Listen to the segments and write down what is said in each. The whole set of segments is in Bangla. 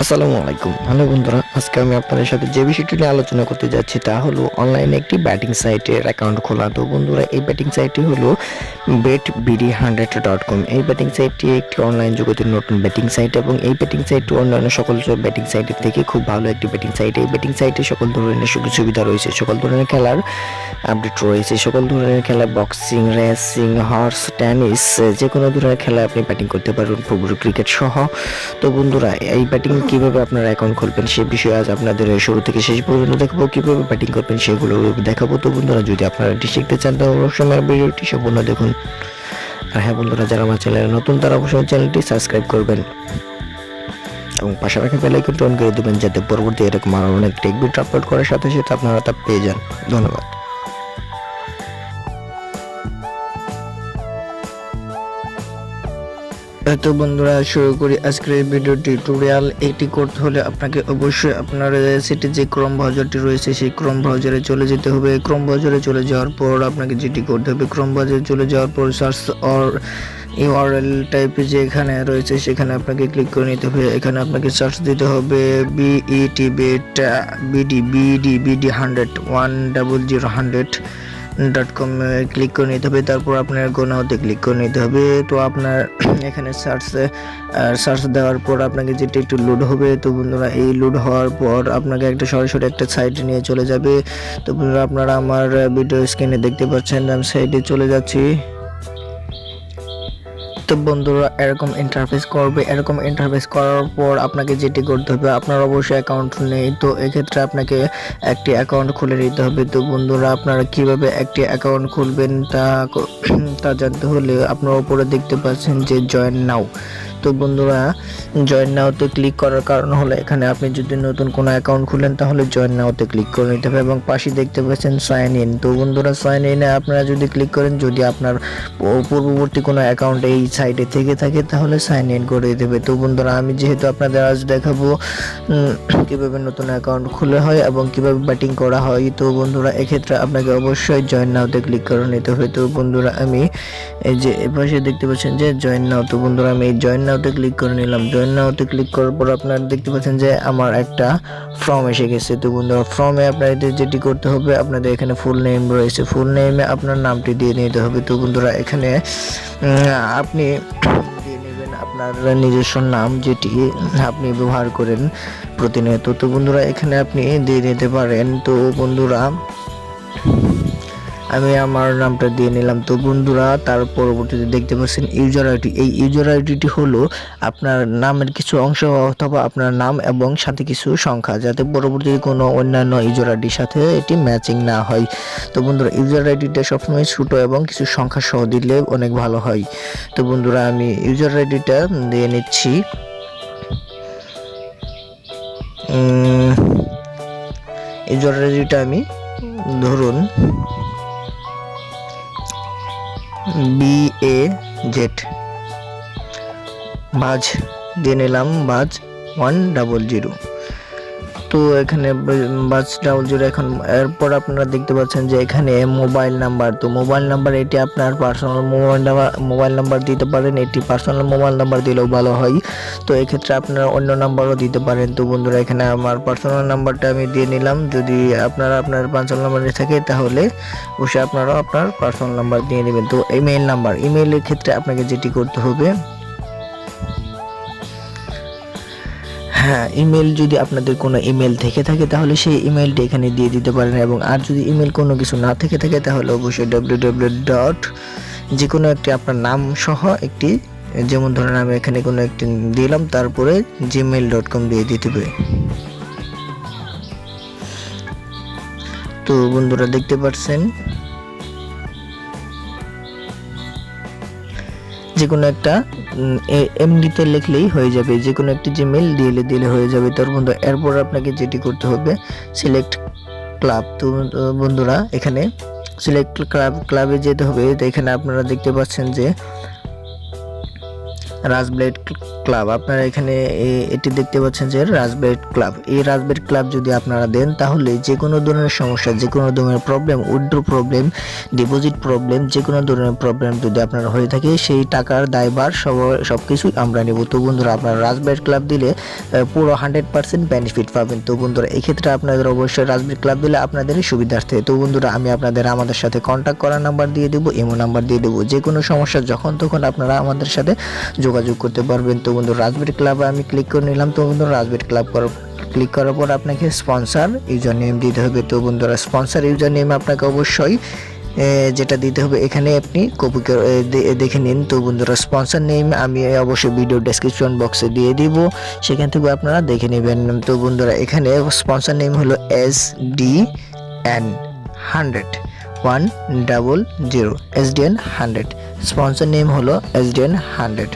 আসসালামু আলাইকুম। হ্যালো বন্ধুরা, আজকে আমি আপনাদের সাথে যে বিষয়টি নিয়ে আলোচনা করতে যাচ্ছি তা হলো অনলাইনে একটি ব্যাটিং সাইটের অ্যাকাউন্ট খোলা। তো বন্ধুরা, এই ব্যাটিং সাইটটি হলো betbd100.com। এই ব্যাটিং সাইটটি একটি অনলাইন জগতের নতুন ব্যাটিং সাইট এবং এই ব্যাটিং সাইটটি অন্যান্য সকল ব্যাটিং সাইটের থেকে খুব ভালো একটি ব্যাটিং সাইট। এই ব্যাটিং সাইটে সকল ধরনের সুযোগ সুবিধা রয়েছে, সকল ধরনের খেলার আপডেট রয়েছে, সকল ধরনের খেলা বক্সিং, রেসিং, হর্স, টেনিস, যে কোনো ধরনের খেলা আপনি ব্যাটিং করতে পারবেন, ফুটবল, ক্রিকেট সহ। তো বন্ধুরা, এই ব্যাটিং কিভাবে আপনারা অ্যাকাউন্ট খুলবেন সে বিষয়ে আজ আপনাদের শুরু থেকে শেষ পর্যন্ত দেখাবো, কিভাবে ব্যাটিং করবেন সেগুলো দেখাবো। তো বন্ধুরা, যদি আপনারা এটি শিখতে চান তাহলে অবশ্যই ভিডিওটি সম্পূর্ণ দেখুন। আর হ্যাঁ বন্ধুরা, যারা আমার চ্যানেলে নতুন তারা অবশ্যই চ্যানেলটি সাবস্ক্রাইব করবেন এবং পাশে রাখা বেল আইকনটি অন করে দেবেন যাতে পরবর্তী এরকম আরও অনেক টেক ভিডিও আপলোড করার সাথে সাথে আপনারা তা পেয়ে যান। ধন্যবাদ। তো বন্ধুরা, শুরু করি আজকের এই ভিডিও টিউটোরিয়াল। এটি করতে হলে আপনাকে অবশ্যই আপনার সেটি যে ক্রোম ব্রাউজারটি রয়েছে সেই ক্রোম ব্রাউজারে চলে যেতে হবে। ক্রোম ব্রাউজারে চলে যাওয়ার পর আপনাকে যেটি করতে হবে, ক্রোম ব্রাউজারে চলে যাওয়ার পর সার্চ অর ইউআরএল টাইপে যে এখানে রয়েছে সেখানে আপনাকে ক্লিক করে নিতে হবে। এখানে আপনাকে সার্চ দিতে হবে BET100.com ক্লিক করে নিতে হবে। তারপর আপনার গোনাওতে ক্লিক করে নিতে হবে। তো আপনার এখানে সার্চ দেওয়ার পর আপনাকে যেটা একটু লোড হবে। তো বন্ধুরা, এই লোড হওয়ার পর আপনাকে একটা সরাসরি একটা সাইটে নিয়ে চলে যাবে। তো বন্ধুরা, আপনারা আমার ভিডিও স্ক্রিনে দেখতে পাচ্ছেন, আমি সাইটে চলে যাচ্ছি। তো বন্ধুরা, এরকম ইন্টারফেস করবে। এরকম ইন্টারফেস করার পর আপনাকে যেটি করতে হবে, আপনার অবশ্যই অ্যাকাউন্ট নেই, তো এক্ষেত্রে আপনাকে একটি অ্যাকাউন্ট খুলে নিতে হবে। তো বন্ধুরা, আপনারা কিভাবে একটি অ্যাকাউন্ট খুলবেন তা জানতে হলে আপনারা উপরে দেখতে পাচ্ছেন যে জয়েন নাও। তো বন্ধুরা, জয়েন নাওতে ক্লিক করার কারণ হলো এখানে আপনি যদি নতুন কোনো অ্যাকাউন্ট খুলেন তাহলে জয়েন নাওতে ক্লিক করে নিতে হবে এবং পাশে দেখতে পাচ্ছেন সাইন ইন। তো বন্ধুরা, সাইন ইনে আপনারা যদি ক্লিক করেন, যদি আপনার পূর্ববর্তী কোনো অ্যাকাউন্ট এই সাইটে থেকে থাকে তাহলে সাইন ইন করে দেবে। তো বন্ধুরা, আমি যেহেতু আপনাদের আজ দেখাবো কিভাবে নতুন অ্যাকাউন্ট খুলে হয় এবং কিভাবে ব্যাটিং করা হয়। তো বন্ধুরা, এক্ষেত্রে আপনাকে অবশ্যই জয়েন নাওতে ক্লিক করে নিতে হবে। তো বন্ধুরা, আমি এই যে এপাশে দেখতে পাচ্ছেন যে জয়েন নাও। তো বন্ধুরা, আমি এই জয়েন নাওতে ক্লিক করে নিলাম। জয়েন নাওতে ক্লিক করার পর আপনারা দেখতে পাচ্ছেন যে আমার একটা ফর্ম এসে গেছে। তো বন্ধুরা, ফর্মে আপনাদের যেটি করতে হবে, আপনাদের এখানে ফুল নেম রয়েছে, ফুল নেমে আপনার নামটি দিয়ে নিতে হবে। তো বন্ধুরা, এখানে আপনি দিয়ে নেবেন আপনার নিজস্ব নাম যেটি আপনি ব্যবহার করেন প্রতিনিয়ত। তো বন্ধুরা, এখানে আপনি দিয়ে নিতে পারেন। তো বন্ধুরা, আমি আমার নামটা দিয়ে নিলাম। তো বন্ধুরা, তার পরবর্তীতে দেখতে পাচ্ছেন ইউজার আইডি। এই ইউজার আইডিটি হলো আপনার নামের কিছু অংশ অথবা আপনার নাম এবং সাথে কিছু সংখ্যা, যাতে পরবর্তীতে কোনো অন্যান্য ইউজার আইডির সাথে এটি ম্যাচিং না হয়। তো বন্ধুরা, ইউজার আইডিটা সবসময় ছোট এবং কিছু সংখ্যা সহ দিলে অনেক ভালো হয়। তো বন্ধুরা, আমি ইউজার আইডিটা দিয়ে নিচ্ছি। ইউজার আইডিটা আমি ধরুন BAZ বাজ দিয়ে নিলাম, বাজ 100। তো এখানে বাজ 00। এখন এরপর আপনারা দেখতে পাচ্ছেন যে এখানে মোবাইল নাম্বার। তো মোবাইল নাম্বার এটি আপনার পার্সোনাল মোবাইল নাম্বার দিতে পারেন, এটি পার্সোনাল মোবাইল নাম্বার দিলেও ভালো হয়। তো এক্ষেত্রে আপনারা অন্য নাম্বারও দিতে পারেন। তো বন্ধুরা, এখানে আমার পার্সোনাল নাম্বারটা আমি দিয়ে নিলাম। যদি আপনার পার্সোনাল নাম্বার থাকে তাহলে অবশ্যই আপনারাও আপনার পার্সোনাল নাম্বার দিয়ে নেবেন। তো ইমেইল নাম্বার, ইমেইলের ক্ষেত্রে আপনাকে যেটি করতে হবে, হ্যাঁ, ইমেল যদি আপনাদের কোনো ইমেল থেকে থাকে তাহলে সেই ইমেলটি এখানে দিয়ে দিতে পারেন এবং আর যদি ইমেল কোনো কিছু না থেকে থাকে তাহলে অবশ্যই www. যে কোনো একটি আপনার নাম সহ একটি, যেমন ধরেন আমি এখানে কোনো একটি দিলাম, তারপরে gmail.com দিয়ে দিতে হবে। তো বন্ধুরা, দেখতে পাচ্ছেন যে কোনো একটা এমডিতে লিখলেই হয়ে যাবে, যে কোনো একটি জিমেল দিলে হয়ে যাবে। তার বন্ধু, এরপর আপনাকে যেটি করতে হবে সিলেক্ট ক্লাব। তো বন্ধুরা, এখানে সিলেক্ট ক্লাবে যেতে হবে। তো এখানে আপনারা দেখতে পাচ্ছেন যে রাজবেট ক্লাব। আপনারা এখানে এটি দেখতে পাচ্ছেন যে রাজবেট ক্লাব। এই রাজবেট ক্লাব যদি আপনারা দেন তাহলে যে কোনো ধরনের সমস্যা, যে কোনো ধরনের problem, withdraw problem, deposit problem, যে কোনো ধরনের প্রবলেম যদি আপনার হয়ে থাকে সেই টাকার দায়ভার সবকিছু আমরা নেব। তো বন্ধুরা আপনারা রাজবেট ক্লাব দিলে পুরো 100% বেনিফিট পাবেন। তো বন্ধুরা এই ক্ষেত্রে আপনাদের অবশ্যই রাজবেট ক্লাব দিলে আপনাদেরই সুবিধার্থে। তো বন্ধুরা আমি আপনাদের আমাদের সাথে কন্ট্যাক্ট করার নাম্বার দিয়ে দেবো, ইমো নাম্বার দিয়ে দেবো। যে কোনো সমস্যা যখন তখন আপনারা আমাদের সাথে যোগাযোগ করতে পারবেন। তো বন্ধুরা রাজবেট ক্লাবে আমি ক্লিক করে নিলাম। তো বন্ধুরা রাজবেট ক্লাব ক্লিক করার পর আপনাকে স্পন্সর ইউজার নেম দিতে হবে। তো বন্ধুরা স্পন্সর ইউজার নেম আপনাকে অবশ্যই যেটা দিতে হবে এখানে আপনি কপি দেখে নিন। তো বন্ধুরা স্পন্সর নেম আমি অবশ্যই ভিডিও ডেসক্রিপশন বক্সে দিয়ে দিব, সেখান থেকে আপনারা দেখে নেবেন। তো বন্ধুরা এখানে স্পন্সর নেম হলো SDN100 স্পন্সর নেম হলো SDN100।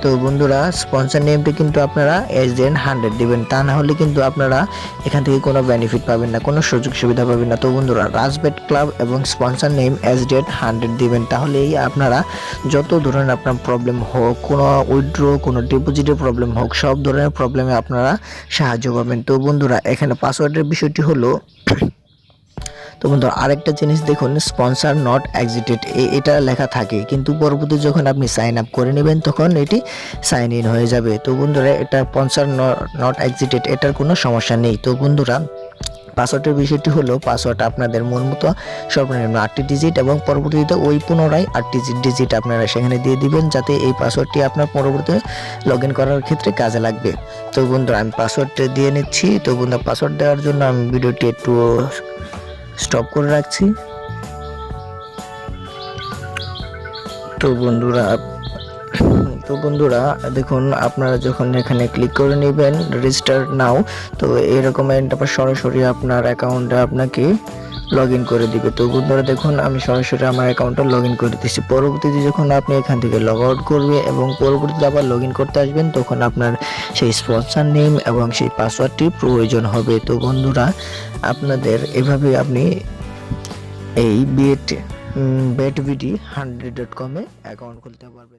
তো বন্ধুরা স্পন্সর নেমটি কিন্তু আপনারা SDN100 দিবেন, তা না হলে কিন্তু আপনারা এখান থেকে কোনো বেনিফিট পাবেন না, কোনো সুযোগ সুবিধা পাবেন না। তো বন্ধুরা রাজবেট ক্লাব এবং স্পন্সর নেম SDN100 দিবেন, তাহলেই আপনারা যত ধরনের আপনার প্রবলেম হোক, কোনো উইথড্র, কোনো ডিপোজিটের প্রবলেম হোক, সব ধরনের প্রবলেমে আপনারা সাহায্য পাবেন। তো বন্ধুরা এখানে পাসওয়ার্ডের বিষয়টি হলো, তো বন্ধুরা আরেকটা জিনিস দেখুন, স্পন্সর নট এক্সিটেড এটা লেখা থাকে, কিন্তু পরবর্তী যখন আপনি সাইন আপ করে নেবেন তখন এটি সাইন ইন হয়ে যাবে। তো বন্ধুরা এটা স্পন্সর নট এক্সিটেড এটার কোনো সমস্যা নেই। তো বন্ধুরা পাসওয়ার্ডের বিষয়টি হলো, পাসওয়ার্ড আপনাদের মন মতো সর্বনিম্ন 8টি ডিজিট এবং পরবর্তীতে ওই পুনরায় 8টি ডিজিট আপনারা সেখানে দিয়ে দিবেন, যাতে এই পাসওয়ার্ডটি আপনার পরবর্তীতে লগ ইন করার ক্ষেত্রে কাজে লাগবে। তো বন্ধুরা আমি পাসওয়ার্ডটা দিয়ে নিচ্ছি। তো বন্ধুরা পাসওয়ার্ড দেওয়ার জন্য আমি ভিডিওটি একটু স্টপ করে রাখছি। তো বন্ধুরা দেখুন, আপনারা যখন এখানে ক্লিক করে নেবেন রেজিস্টার নাও, তো এরকম তারপর সরাসরি আপনার অ্যাকাউন্টে আপনাকে লগ ইন করে দিবে। তো বন্ধুরা দেখুন আমি সরাসরি আমার অ্যাকাউন্টে লগ ইন করে দিচ্ছি। পরবর্তীতে যখন আপনি এখান থেকে লগ আউট করবে এবং পরবর্তীতে আবার লগ ইন করতে আসবেন, তখন আপনার সেই স্পন্সর নেম এবং সেই পাসওয়ার্ডটি প্রয়োজন হবে। তো বন্ধুরা আপনাদের এভাবে আপনি এই BetBD100.com এ অ্যাকাউন্ট খুলতে পারবেন।